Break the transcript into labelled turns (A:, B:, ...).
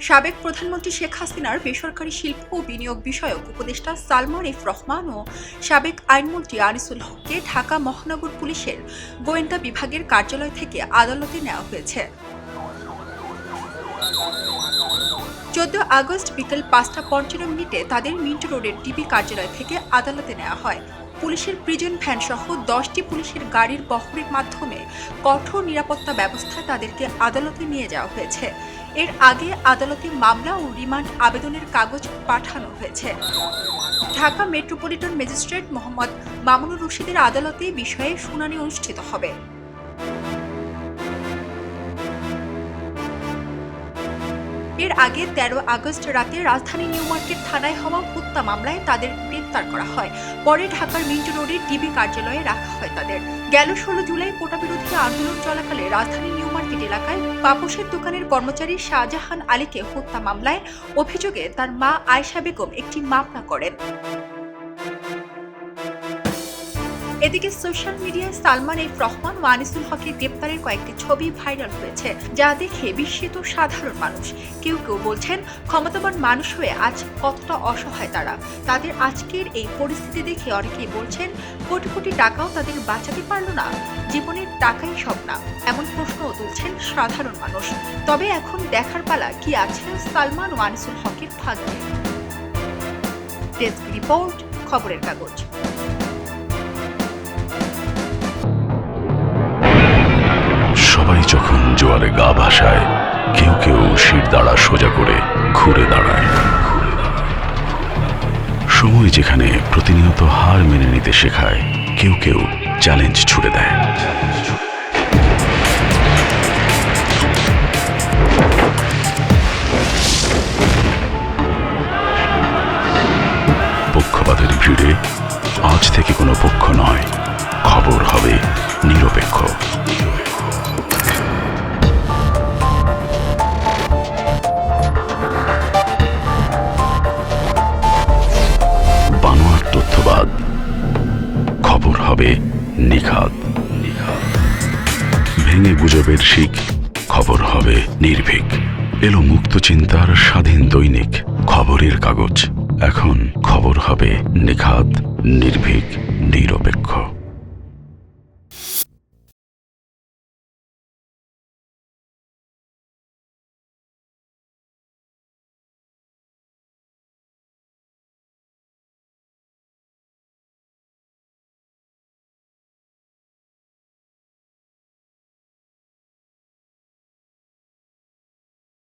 A: সাবেক প্রধানমন্ত্রী শেখ হাসিনার বেসরকারি শিল্প ও বিনিয়োগ বিষয়ক উপদেষ্টা সালমান এফ রহমান ও সাবেক আইনমন্ত্রী আনিসুল হককে ঢাকা মহানগর পুলিশের গোয়েন্দা বিভাগের কার্যালয় থেকে আদালতে নেওয়া হয়েছে। 14 আগস্ট বিকেল 5:15 তাদের মিন্ট রোডের ডিবি কার্যালয় থেকে আদালতে নেওয়া হয়। পুলিশের প্রিজন ভ্যান সহ 10টি পুলিশের গাড়ির বহরের মাধ্যমে কঠোর নিরাপত্তা ব্যবস্থায় তাদেরকে আদালতে নিয়ে যাওয়া হয়েছে। এর আগে আদালতে মামলা ও রিমান্ড আবেদনের কাগজ পাঠানো হয়েছে। ঢাকা মেট্রোপলিটন ম্যাজিস্ট্রেট মোহাম্মদ মামুনুর রশিদের আদালতে বিষয়ে শুনানি অনুষ্ঠিত হবে। এর আগে 13 আগস্ট রাতে রাজধানী নিউ মার্কেট থানায় হওয়া হত্যা মামলায় তাদের গ্রেপ্তার করা হয়। পরে ঢাকার মিন্ট রোডের ডিবি কার্যালয়ে রাখা হয় তাদের। গেল 16 জুলাই কোটা বিরোধী আন্দোলন চলাকালে রাজধানী নিউ মার্কেট এলাকায় পাপোশের দোকানের কর্মচারী শাহজাহান আলীকে হত্যা মামলায় অভিযোগে তার মা আয়েশা বেগম একটি মামলা করেন। এদিকে সোশ্যাল মিডিয়ায় সালমান এফ রহমান ও আনিসুল হকের গ্রেপ্তারের কয়েকটি ছবি ভাইরাল হয়েছে, যা দেখে বিস্মিত সাধারণ মানুষ। কেউ কেউ বলছেন, ক্ষমতাবান মানুষ হয়ে আজ কতটা অসহায় তারা। তাদের আজকের এই পরিস্থিতি দেখে অনেকেই বলছেন, কোটি কোটি টাকাও তাদের বাঁচাতে পারল না, জীবনের টাকাই সব না, এমন প্রশ্নও তুলছেন সাধারণ মানুষ। তবে এখন দেখার পালা কি আছে সালমান ও আনিসুল হকের ভাগ্যে। ডেস্ক রিপোর্ট, খবরের কাগজ।
B: সবাই যখন জোয়ারে গা ভাসায়, কেউ কেউ শির দাঁড়া সোজা করে ঘুরে দাঁড়ায়। সময় যেখানে প্রতিনিয়ত হার মেনে নিতে শেখায়, কেউ কেউ চ্যালেঞ্জ ছুড়ে দেয়। পক্ষপাতের ভিড়ে আজ থেকে কোনো পক্ষ নয়, খবর হবে নিরপেক্ষ। বানোয়াট তথ্যবাদ, খবর হবে নিখাদ। ভেঙে গুজবের শিক, খবর হবে নির্ভীক। এলো মুক্ত চিন্তার স্বাধীন দৈনিক খবরের কাগজ। এখন খবর হবে নিখাদ, নির্ভীক, নিরপেক্ষ।